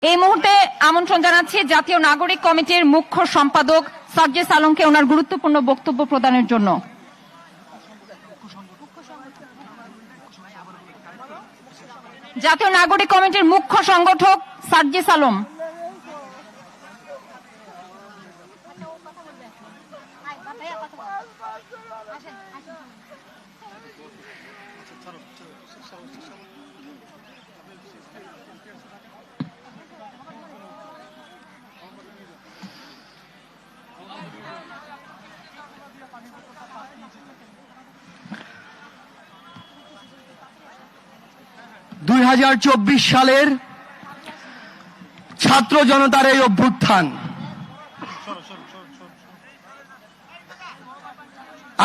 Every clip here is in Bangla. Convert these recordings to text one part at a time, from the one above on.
এই মুহূর্তে আমন্ত্রণ জানাচ্ছি জাতীয় নাগরিক কমিটির মুখ্য সম্পাদক সার্জিস আলমকে ওনার গুরুত্বপূর্ণ বক্তব্য প্রদানের জন্য। জাতীয় নাগরিক কমিটির মুখ্য সংগঠক সার্জিস আলম। সালের ছাত্র জনতার এই অভ্যুত্থান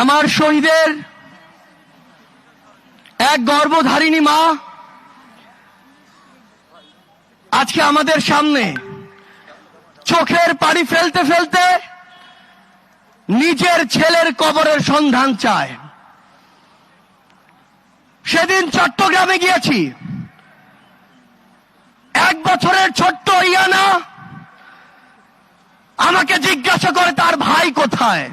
আমার শহীদের এক গর্ভধারিণী মা আজকে আমাদের সামনে চোখের পানি ফেলতে ফেলতে নিজের ছেলের কবরের সন্ধান চায়। সেদিন চট্টগ্রামে গিয়েছি, 1 বছরের ছোট্ট ইয়ানা আমাকে জিজ্ঞাসা করে তার ভাই কোথায়।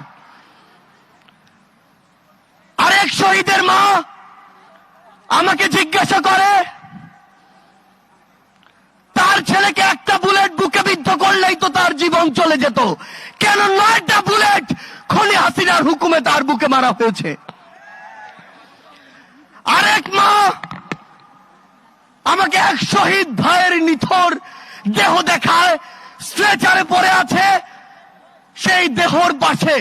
আরেক শহীদের মা আমাকে জিজ্ঞাসা করে তার ছেলেকে একটা বুলেট বুকে বিদ্ধ করলেই তো তার জীবন চলে যেত, কেন 9টা বুলেট খুনি হাসিনার হুকুমে তার বুকে মারা হয়েছে। আরেক মা আমাকে এক শহীদ ভাইয়ের নিথর দেহ দেখায়, স্ট্রেচারে পড়ে আছে, সেই দেহর পাশে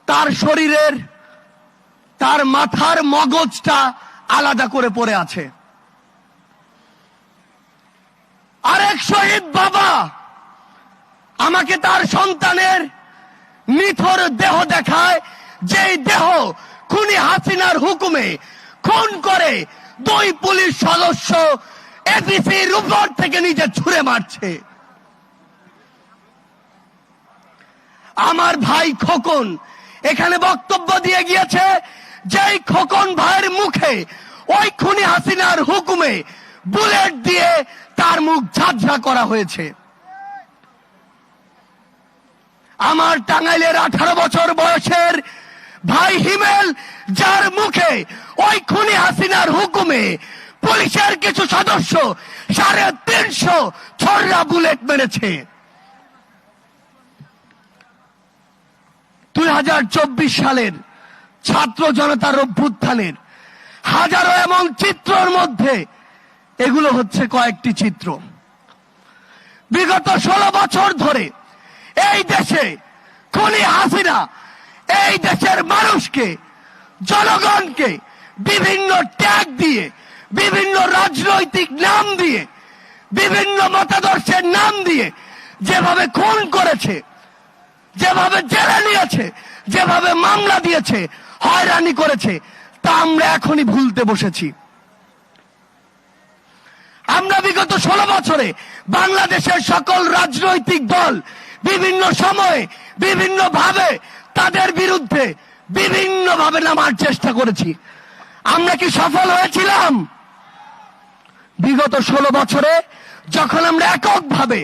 তার শরীরের তার মাথার মগজটা আলাদা করে পড়ে আছে। আরেক শহীদ বাবা আমাকে তার সন্তানের নিথর দেহ দেখায়, যেই দেহ খুনি হাসিনার হুকুমে খুন করে 2 পুলিশ সদস্য এপিসির উপর থেকে নিজে ছুঁড়ে মারছে। আমার ভাই খোকন এখানে বক্তব্য দিয়ে গিয়েছে, যেই খোকন ভাইয়ের মুখে ওই খুনি হাসিনার হুকুমে বুলেট দিয়ে তার মুখ ঝাঁঝরা করা হয়েছে। আমার টাঙ্গাইলের 18 বছর বয়সের ভাই হিমেল, যার মুখে ওই খুনি হাসিনার হুকুমে পুলিশের কিছু সদস্য 350 ছড়া বুলেট মেরেছে। 2024 সালের ছাত্র জনতার অভ্যুত্থানের হাজারো এমন চিত্রের মধ্যে এগুলো হচ্ছে কয়েকটি চিত্র। বিগত 16 বছর ধরে এই দেশে খুনি হাসিনা এই দেশের মানুষকে, জনগণকে বিভিন্ন ট্যাগ দিয়ে, বিভিন্ন রাজনৈতিক নাম দিয়ে, বিভিন্ন মতাদর্শের নাম দিয়ে যেভাবে খুন করেছে, যেভাবে জেলে নিয়েছে, যেভাবে মামলা দিয়েছে, হয়রানি করেছে, তা আমরা এখনই ভুলতে বসেছি। আমরা বিগত 16 বছরে বাংলাদেশের সকল রাজনৈতিক দল বিভিন্ন সময়ে বিভিন্ন ভাবে তাদের বিরুদ্ধে বিভিন্ন ভাবে নামার চেষ্টা করেছি। আমরা কি সফল হয়েছিলাম? বিগত 16 বছরে যখন আমরা এককভাবে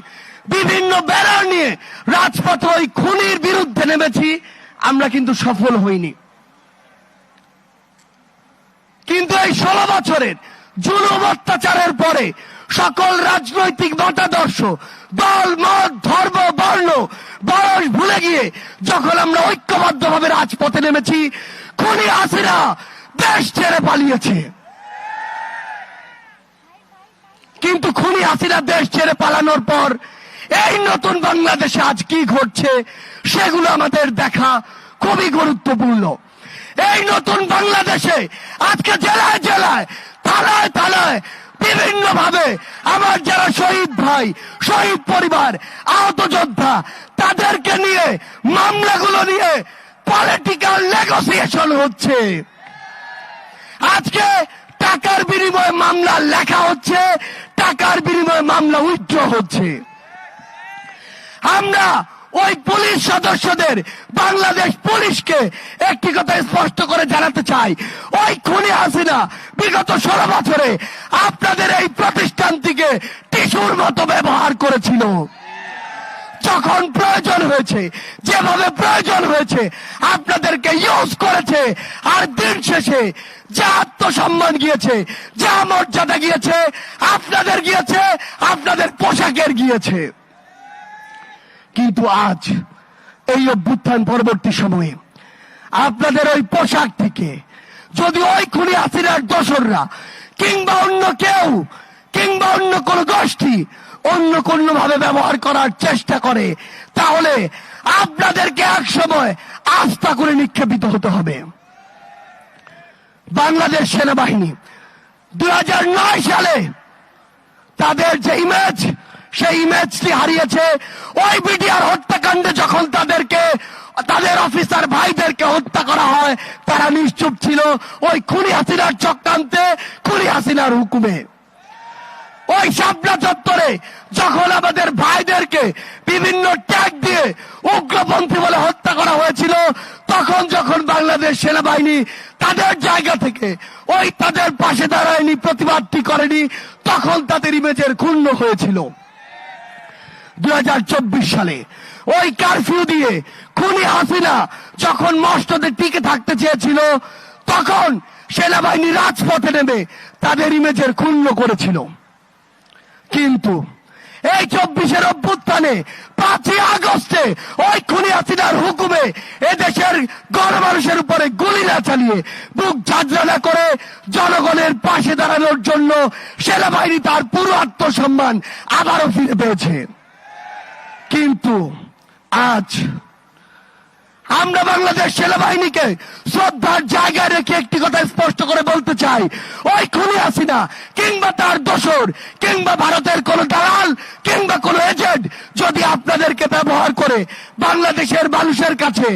বিভিন্ন ব্যানার নিয়ে রাজপথে ওই খুনির বিরুদ্ধে নেমেছি, আমরা কিন্তু সফল হইনি। কিন্তু এই 16 বছরের জুলুম অত্যাচারের পরে সকল রাজনৈতিক মতাদর্শ, দল, মত, ধর্ম, বর্ণ, বয়স ভুলে গিয়ে যখন আমরা ঐক্যবদ্ধভাবে রাজপথে নেমেছি, খুনি হাসিনা দেশ ছেড়ে পালিয়েছে। কিন্তু খুনি হাসিনা দেশ ছেড়ে পালানোর পর এই নতুন বাংলাদেশে আজ কি ঘটছে সেগুলো আমাদের দেখা খুবই গুরুত্বপূর্ণ। এই নতুন বাংলাদেশে আজকে জেলায় জেলায়, থানায় থানায় বিভিন্ন ভাবে আমার যারা শহীদ ভাই, শহীদ পরিবার, আহত যোদ্ধা, তাদেরকে নিয়ে মামলাগুলো নিয়ে পলিটিক্যাল নেগোসিয়েশন হচ্ছে। আজকে টাকার বিনিময়ে মামলা লেখা হচ্ছে, টাকার বিনিময়ে মামলা উইথড্র হচ্ছে। আমরা ওই পুলিশ সদস্যদের বাংলাদেশ পুলিশকে একটি কথা স্পষ্ট করে জানাতে চাই, ওই খুনি হাসিনা বিগত 16 বছরে আপনাদের এই প্রতিষ্ঠানটিকে টিস্যুর মতো ব্যবহার করেছিল। যখন প্রয়োজন হয়েছে, যেভাবে প্রয়োজন হয়েছে আপনাদেরকে ইউজ করেছে। আর দিন শেষে যা আত্মসম্মান গিয়েছে, যা মর্যাদা গিয়েছে, আপনাদের গিয়েছে, আপনাদের পোশাকের গিয়েছে। কিন্তু আজ এই অভ্যুত্থান পরবর্তী সময়ে আপনাদের ওই পোশাক থেকে যদি ওই খুনি হাসিনার দোসররা কিংবা অন্য কেউ কিংবা অন্য কোন গোষ্ঠী অন্য কোন ভাবে ব্যবহার করার চেষ্টা করে, তাহলে আপনাদেরকে এক সময় আস্থা করে নিক্ষেপিত হতে হবে। বাংলাদেশ সেনাবাহিনী 2009 সালে তাদের যে ইমেজ, সেই ইমেজটি হারিয়েছে। ওই বিডিআর হত্যাকাণ্ডে যখন তাদের অফিসার ভাইদেরকে হত্যা করা হয়, তারা নিশ্চুপ ছিল ওই খুনি হাসিনার চক্রান্তে, খুনি হাসিনার হুকুমে। ওই শাপলা চত্বরে যখন আমাদের ভাইদেরকে বিভিন্ন ট্যাগ দিয়ে উগ্রপন্থী বলে হত্যা করা হয়েছিল, তখন যখন বাংলাদেশ সেনাবাহিনী তাদের জায়গা থেকে ওই তাদের পাশে দাঁড়ায়নি, প্রতিবাদটি করেনি, তখন তাদের ইমেজের ক্ষুণ্ণ হয়েছিল। 2024 সালে ওই কারফিউ দিয়ে খুনি হাসিনা যখন মসনদে টিকে থাকতে চেয়েছিল, তখন সেনাবাহিনী রাজপথে নেমে তাদের ইমেজের ক্ষুণ্ণ করেছিল। কিন্তু এই 24-এর অভ্যুত্থানে 5ই আগস্টে ওই খুনি হাসিনার হুকুমে এদেশের গণমানুষের উপরে গুলি না চালিয়ে, বুক ঝাঁঝরা না করে জনগণের পাশে দাঁড়ানোর জন্য সেনাবাহিনী তার পুরো আত্মসম্মান আবারও ফিরে পেয়েছে। কিন্তু আজ আমরা বাংলাদেশ সেনাবাহিনীকে শ্রদ্ধার জায়গায় রেখে একটি কথা স্পষ্ট করে বলতে চাই, ওই খুনি হাসিনা কিংবা তার দোসর কিংবা ভারতের কোন দালাল কিংবা কোন এজেন্ট যদি আপনাদেরকে ব্যবহার করে বাংলাদেশের মানুষের কাছে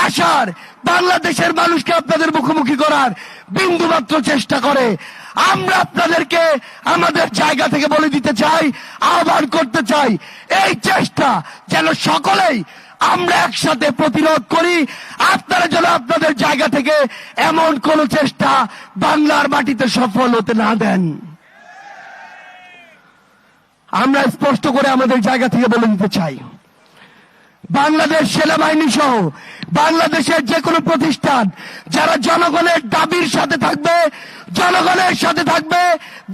আসার, বাংলাদেশের মানুষকে আপনাদের মুখোমুখি করার বিন্দুমাত্র চেষ্টা করে, আমরা আপনাদেরকে আমাদের জায়গা থেকে বলে দিতে চাই, আহ্বান করতে চাই, এই চেষ্টা যেন সকলেই আমরা একসাথে প্রতিরোধ করি। আপনারা যেন আপনাদের জায়গা থেকে এমন কোন চেষ্টা বাংলার মাটিতে সফল হতে না দেন। আমরা স্পষ্ট করে আমাদের জায়গা থেকে বলে দিতে চাই, বাংলাদেশ সেনাবাহিনী সহ বাংলাদেশের যে কোনো প্রতিষ্ঠান যারা জনগণের দাবির সাথে থাকবে, জনগণের সাথে থাকবে,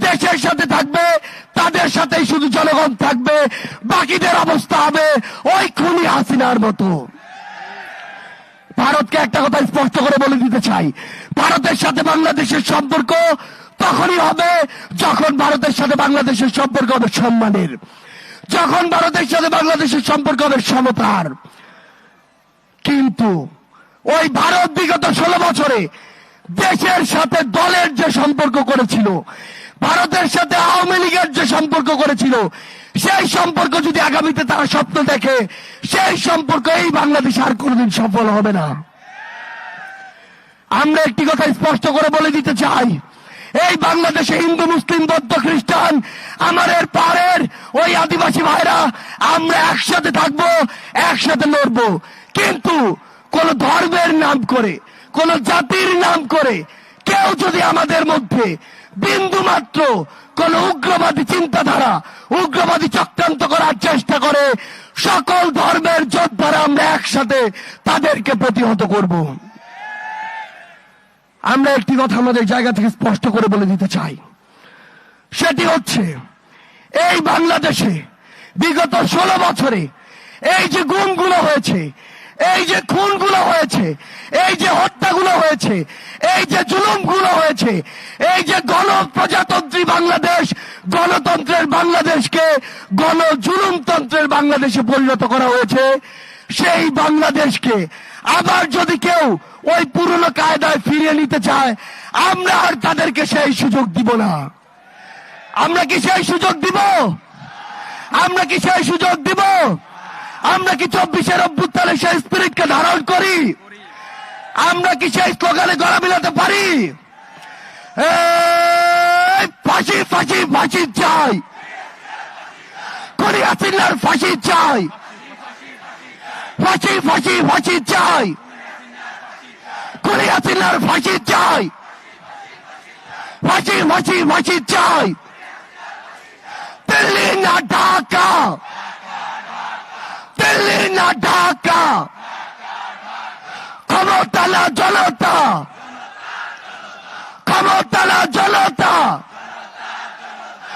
দেশের সাথে থাকবে, তাদের সাথেই শুধু জনগণ থাকবে। বাকিদের অবস্থা হবে ওই খুনি হাসিনার মতো। ভারতকে একটা কথা স্পষ্ট করে বলে দিতে চাই, ভারতের সাথে বাংলাদেশের সম্পর্ক তখনই হবে যখন ভারতের সাথে বাংলাদেশের সম্পর্ক হবে সম্মানের, যখন ভারতের সাথে বাংলাদেশের সম্পর্ক হবে সমতার। কিন্তু ওই ভারত বিগত 16 বছরে দেশের সাথে দলের যে সম্পর্ক করেছিল, ভারতের সাথে আওয়ামী লীগের যে সম্পর্ক করেছিল, সেই সম্পর্ক যদি আগামীতে তারা স্বপ্ন দেখে, সেই সম্পর্ক এই বাংলাদেশ আর কোনদিন সফল হবে না। আমরা একটি কথা স্পষ্ট করে বলে দিতে চাই, এই বাংলাদেশে হিন্দু, মুসলিম, বৌদ্ধ, খ্রিস্টান, আমাদের পাড়ের ওই আদিবাসী ভাইরা আমরা একসাথে থাকবো, একসাথে লড়বো। কিন্তু কোন ধর্মের নাম করে, কোন জাতির নাম করে কেউ যদি আমাদের মধ্যে বিন্দু মাত্র কোন উগ্রবাদী চিন্তাধারা, উগ্রবাদী চক্রান্ত করার চেষ্টা করে, সকল ধর্মের যোদ্ধারা আমরা একসাথে তাদেরকে প্রতিহত করব। আমরা একটি কথা আমাদের জায়গা থেকে স্পষ্ট করে বলে দিতে চাই, সেটি হচ্ছে এই বাংলাদেশে বিগত 16 বছরে এই যে গুমগুলো হয়েছে, এই যে খুনগুলো হয়েছে, এই যে হত্যাগুলো হয়েছে, এই যে জুলুমগুলো হয়েছে, এই যে গণপ্রজাতন্ত্রী বাংলাদেশ, গণতন্ত্রের বাংলাদেশকে গণজুলুমতন্ত্রের বাংলাদেশে পরিণত করা হয়েছে, সেই বাংলাদেশকে আবার যদি কেউ ওই পুরনো কায়দায় ফিরিয়ে নিতে চায়, আমরা আর তাদেরকে সেই সুযোগ দিব না। আমরা কি সেই সুযোগ দিব? আমরা কি সেই সুযোগ দিব? আমরা কি 24-এর অভ্যুত্থানে সেই স্পিরিটকে ধারণ করি? আমরা কি সেই স্লোগানে গলা মিলাতে পারি? ফাঁসি ফাঁসি ফাঁসি চাই, খুনি হাসিনার ফাঁসি চাই, ফাঁসি ফাঁসি ফাঁসি চাই, খুনি হাসিনার ফাঁসি চাই, ফাঁসি ফাঁসি ফাঁসি চাই। দিল্লি না ঢাকা, দিল্লি না ঢাকা, ক্ষমতা না জনতা, ক্ষমতা না